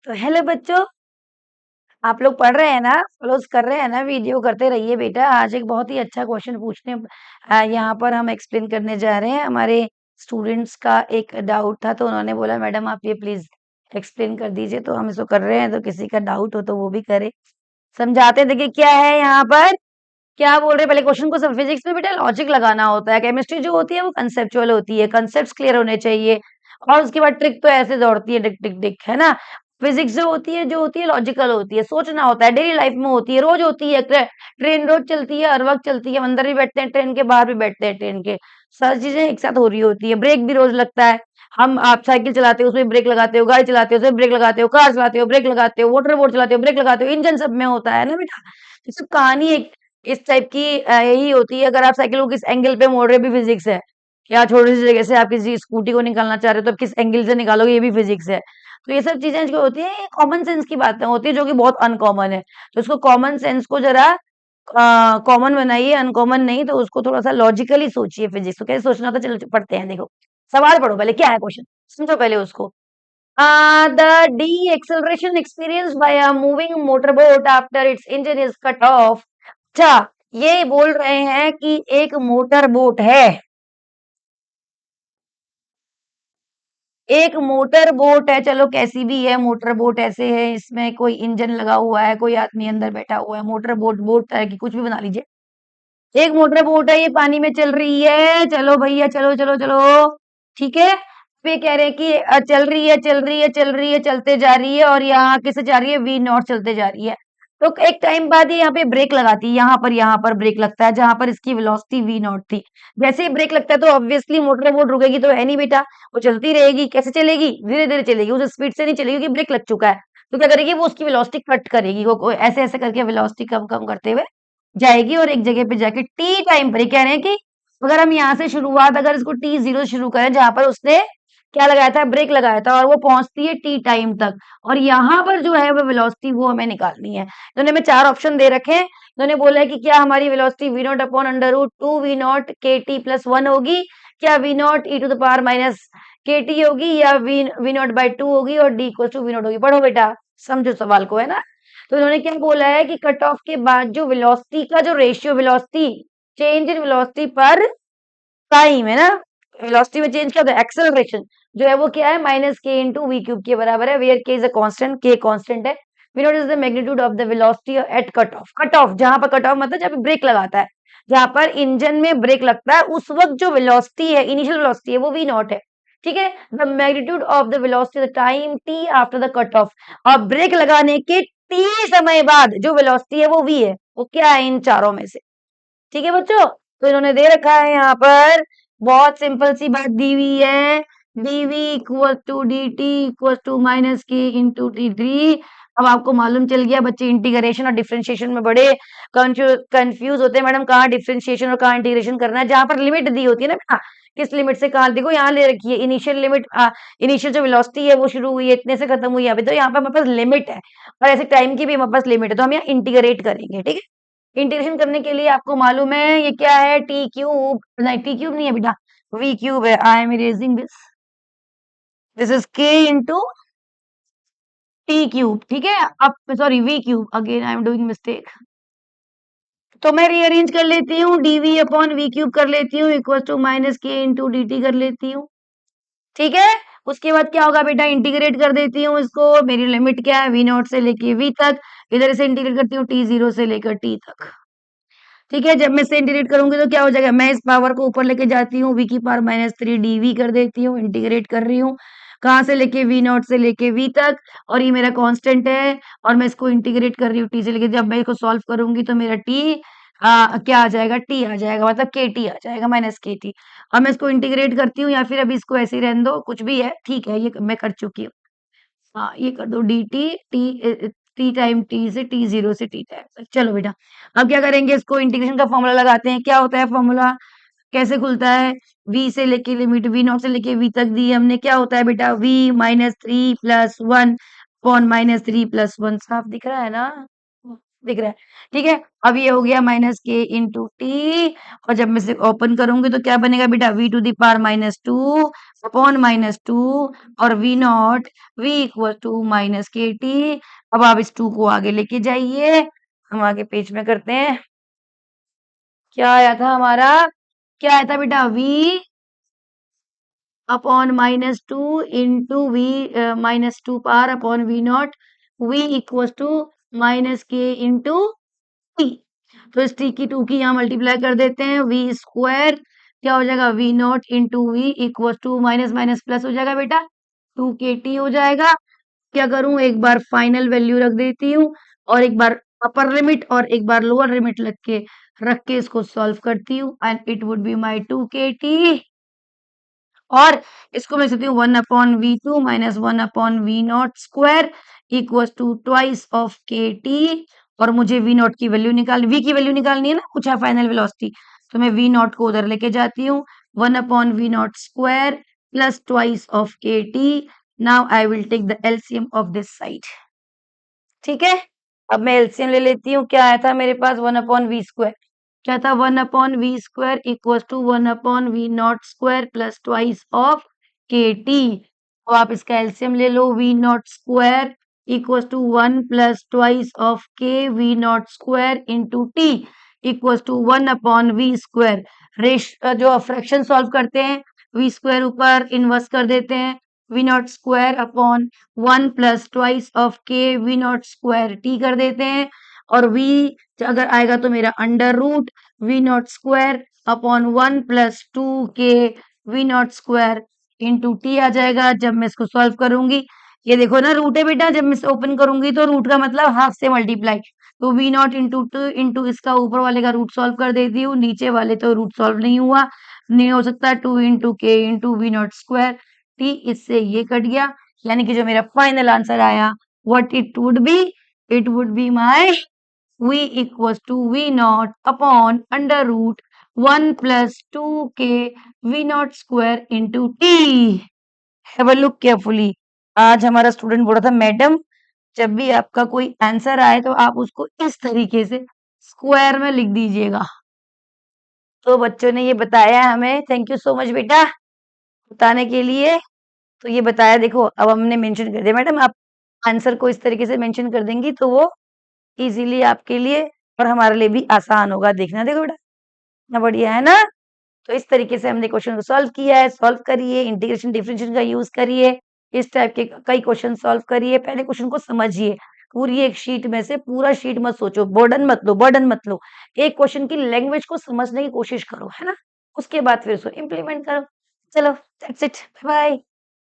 तो हेलो बच्चों, आप लोग पढ़ रहे हैं ना, फॉलोज कर रहे हैं ना, वीडियो करते रहिए बेटा। आज एक बहुत ही अच्छा क्वेश्चन पूछने यहाँ पर हम एक्सप्लेन करने जा रहे हैं। हमारे स्टूडेंट्स का एक डाउट था, तो उन्होंने बोला मैडम आप ये प्लीज एक्सप्लेन कर दीजिए, तो हम इसको कर रहे हैं। तो किसी का डाउट हो तो वो भी करे, समझाते हैं। देखिए क्या है यहाँ पर, क्या बोल रहे हैं, पहले क्वेश्चन को। सब फिजिक्स में बेटा लॉजिक लगाना होता है, केमिस्ट्री जो होती है वो कंसेप्चुअल होती है, कंसेप्ट क्लियर होने चाहिए। और उसके बाद ट्रिक तो ऐसे दौड़ती है, डिक डिक डिक, है ना। फिजिक्स जो होती है लॉजिकल होती है, सोचना होता है, डेली लाइफ में होती है, रोज होती है। ट्रेन रोज चलती है, हर वक्त चलती है, हम अंदर भी बैठते हैं ट्रेन के, बाहर भी बैठते हैं ट्रेन के। सारी चीजें एक साथ हो रही होती है। ब्रेक भी रोज लगता है। आप साइकिल चलाते हो उसमें ब्रेक लगाते हो, गाड़ी चलाते हो उसमें ब्रेक लगाते हो, कार चलाते हो ब्रेक लगाते हो, वाटर बोट चलाते हो ब्रेक लगाते हो, इंजन सब में होता है ना बेटा। तो सब कहानी एक इस टाइप की यही होती है। अगर आप साइकिल को किस एंगल पे मोड़ रहे हो भी फिजिक्स है। या छोटी सी जगह से आप किसी स्कूटी को निकालना चाह रहे हो तो आप किस एंगल से निकालोगे, ये भी फिजिक्स है। तो ये सब चीजें जो होती है कॉमन सेंस की बातें होती है, जो कि बहुत अनकॉमन है। तो उसको कॉमन सेंस को जरा कॉमन बनाइए, अनकॉमन नहीं। तो उसको थोड़ा सा लॉजिकली सोचिए। फिजिक्स को कैसे सोचना होता है, चलो पढ़ते हैं। देखो सवाल पढ़ो पहले, क्या है क्वेश्चन, समझो पहले उसको। The deceleration experienced by a moving motorboat after its engine is cut off। अच्छा, ये बोल रहे हैं कि एक मोटर बोट है, एक मोटर बोट है, चलो कैसी भी है मोटर बोट, ऐसे है, इसमें कोई इंजन लगा हुआ है, कोई आदमी अंदर बैठा हुआ है। मोटर बोट, बोट तरह की कुछ भी बना लीजिए। एक मोटर बोट है, ये पानी में चल रही है। चलो भैया, चलो चलो चलो, ठीक है। वे कह रहे हैं कि चल रही है चल रही है चल रही है, चलते जा रही है, और यहाँ किसे जा रही है, वी नॉट चलते जा रही है। तो एक टाइम बाद ये यहाँ पे ब्रेक लगाती है, यहाँ पर ब्रेक लगता है जहां पर इसकी वेलोसिटी वी नॉट थी। जैसे ही ब्रेक लगता है तो ऑब्वियसली मोटर बोट रुकेगी तो है नहीं बेटा, वो चलती रहेगी। कैसे चलेगी, धीरे धीरे चलेगी, उस स्पीड से नहीं चलेगी क्योंकि ब्रेक लग चुका है। तो क्या करेगी, वो उसकी वेलोसिटी कट करेगी, वो ऐसे ऐसे करके वेलोसिटी कम कम करते हुए जाएगी, और एक जगह पे जाके टी टाइम पर, ये कह रहे हैं कि अगर हम यहाँ से शुरुआत, अगर इसको टी जीरो से शुरू करें जहां पर उसने क्या लगाया था, ब्रेक लगाया था, और वो पहुंचती है टी टाइम तक, और यहाँ पर जो है वो वेलोसिटी वो हमें निकालनी है। इन्होंने हमें चार ऑप्शन दे रखे हैं। इन्होंने बोला है कि क्या हमारी velocity v naught upon under root two v naught k t plus one होगी, क्या v naught e to the power minus के टी होगी, या वी नॉट बाई टू होगी, और d equal to v naught होगी। पढ़ो बेटा, समझो सवाल को, है ना। तो इन्होंने क्या बोला है कि कट ऑफ के बाद जो वेलोसिटी का जो ratio, velocity change in velocity पर टाइम, है ना। वेलोसिटी में चेंज क्या होता है, एक्सेलरेशन जो है वो क्या है, minus k into we cube के बराबर है, where k is a constant, k constant है। V naught is the magnitude of the velocity at cut off. Cut off जहां पर, कट ऑफ मतलब जब ब्रेक लगाता है, जहां पर इंजन में ब्रेक लगता है उस वक्त जो वेलोसिटी है, इनिशियल वेलोसिटी है, वो वी नॉट है। ठीक है, the magnitude of the velocity the time T after the cut off, और ब्रेक लगाने के टी समय बाद जो वेलोसिटी है वो वी है। वो क्या है, इन चारों में से। ठीक है बच्चों, तो इन्होंने दे रखा है यहाँ पर, बहुत सिंपल सी बात दी हुई है, dv equal to d t equal to minus k into d three. अब आपको मालूम चल गया, बच्चे इंटीग्रेशन और डिफरेंशिएशन में बड़े कंफ्यूज होते हैं, मैडम कहाँ डिफरेंशिएशन और कहाँ इंटीग्रेशन करना है। जहां पर लिमिट दी होती है ना बेटा, किस लिमिट से कहाँ, देखो यहाँ ले रखी है इनिशियल लिमिट, इनिशियल जो वेलोसिटी है वो शुरू हुई है इतने से खत्म हुई है, अभी तो यहाँ पर हमारे पास लिमिट है, और ऐसे टाइम की भी हमारे पास लिमिट है, तो हम यहाँ इंटीग्रेट करेंगे। ठीक है, इंटीग्रेशन करने के लिए आपको मालूम है ये क्या है, टी क्यूब, नहीं टी क्यूब नहीं है बेटा, वी क्यूब है। I am erasing this, this is k into t cube. ठीक है, अब sorry v cube, again I am doing mistake. तो मैं रीअरेंज कर लेती हूँ, डीवी अपॉन वी क्यूब कर लेती हूँ, equal to minus k into D T कर लेती हूँ। ठीक है, उसके बाद क्या होगा बेटा, इंटीग्रेट कर देती हूँ इसको। मेरी लिमिट क्या है, वी नॉट से लेके वी तक, इधर से इंटीग्रेट करती हूँ टी जीरो से लेकर टी तक। ठीक है, जब मैं इसे इंटीग्रेट करूंगी तो क्या हो जाएगा, मैं इस पावर को ऊपर लेके जाती हूँ, वी की power minus three d v कर देती हूँ, इंटीग्रेट कर रही हूँ कहाँ से लेके, वी नॉट से लेके वी तक, और ये मेरा कांस्टेंट है, और मैं इसको इंटीग्रेट कर रही हूँ टी से लेके। जब मैं इसको सॉल्व करूंगी तो मेरा टी क्या आ जाएगा, टी आ जाएगा, मतलब के टी आ जाएगा, माइनस के टी। अब मैं इसको इंटीग्रेट करती हूँ, या फिर अभी इसको ऐसे ही रहने दो, कुछ भी है, ठीक है, ये मैं कर चुकी हूँ। हाँ, ये कर दो D T, T time T से, टी जीरो से टी टाइम तक। चलो बेटा, अब क्या करेंगे, इसको इंटीग्रेशन का फॉर्मूला लगाते हैं। क्या होता है फॉर्मूला, कैसे खुलता है, v से लेके लिमिट वी नॉट से लेके v तक दी हमने, क्या होता है बेटा, v minus three plus one upon minus three plus one. साफ दिख रहा है ना दिख रहा है, ठीक है। अब ये हो गया माइनस के इंटू टी, और जब मैं इसे ओपन करूंगी तो क्या बनेगा बेटा, V to the power minus two upon minus two, और V naught we equal to minus के टी। अब आप इस टू को आगे लेके जाइए, हम आगे पेज में करते हैं। क्या आया था हमारा, क्या आया था बेटा, v upon minus two into v minus two power upon we naught, we equal to minus k into t. तो इस टी की टू की यहाँ मल्टीप्लाई कर देते हैं, वी स्क्वायर क्या हो जाएगा, v naught into v equal to minus minus plus हो जाएगा बेटा, टू के टी हो जाएगा। क्या करूं, एक बार फाइनल वैल्यू रख देती हूँ, और एक बार अपर लिमिट और एक बार लोअर लिमिट रख के इसको सॉल्व करती हूँ, and it would be my two k t. और इसको मैं सकती हूँ one upon v two minus one upon we naught square equal to twice of के टी। और मुझे वी नॉट की वैल्यू निकालनी, वी की वैल्यू निकालनी है ना, पूछा फाइनल वेलोसिटी, तो मैं वी नॉट को उधर लेके जाती हूँ, one upon we naught square plus twice of के T. Now I will take the LCM of this side, ठीक है। अब मैं एलसीएम ले लेती हूँ, क्या आया था मेरे पास, वन अपॉन वी स्क्वायर, क्या था, one upon V square equal to one upon we naught square plus twice of के टी। तो आप इसका एलसीएम ले लो, V naught square equal to one plus twice of K V naught square into T equal to one upon V square. रेश जो fraction solve करते हैं, वी स्क्वायर ऊपर इनवर्स कर देते हैं, V naught square upon one plus twice of K V naught square T कर देते हैं, और वी अगर आएगा तो मेरा under root V naught square upon one plus two K V naught square into T आ जाएगा जब मैं इसको सॉल्व करूंगी। ये देखो ना रूट है बेटा, जब मैं इसे ओपन करूंगी तो रूट का मतलब हाफ से मल्टीप्लाई, तो v naught into two into इसका ऊपर वाले का रूट सॉल्व कर देती हूँ, नीचे वाले तो रूट सॉल्व नहीं हुआ, नहीं हो सकता, two into k into v naught square t, इससे ये कट गया, यानी कि जो मेरा फाइनल आंसर आया what it would be, it would be my v equals to v naught upon under root 1 plus 2k v naught square into t। Have a look carefully। आज हमारा स्टूडेंट बोल रहा था मैडम जब भी आपका कोई आंसर आए तो आप उसको इस तरीके से स्क्वायर में लिख दीजिएगा। तो बच्चों ने ये बताया हमें, थैंक यू सो मच बेटा बताने के लिए। तो ये बताया, देखो अब हमने मेंशन कर दिया, मैडम आप आंसर को इस तरीके से मेंशन कर देंगी तो वो इजीली आपके लिए और हमारे लिए भी आसान होगा। देखना, देखो बेटा कितना बढ़िया है ना। तो इस तरीके से हमने क्वेश्चन को सॉल्व किया है, सॉल्व करिए, इंटीग्रेशन डिफरेंशिएशन का यूज करिए, इस टाइप के कई क्वेश्चन सॉल्व करिए। पहले क्वेश्चन को समझिए, पूरी एक शीट में से पूरा शीट मत सोचो, बर्डन मत लो, एक क्वेश्चन की लैंग्वेज को समझने की कोशिश करो, है ना, उसके बाद फिर उसको इम्प्लीमेंट करो। चलो दैट्स इट, बाय बाय।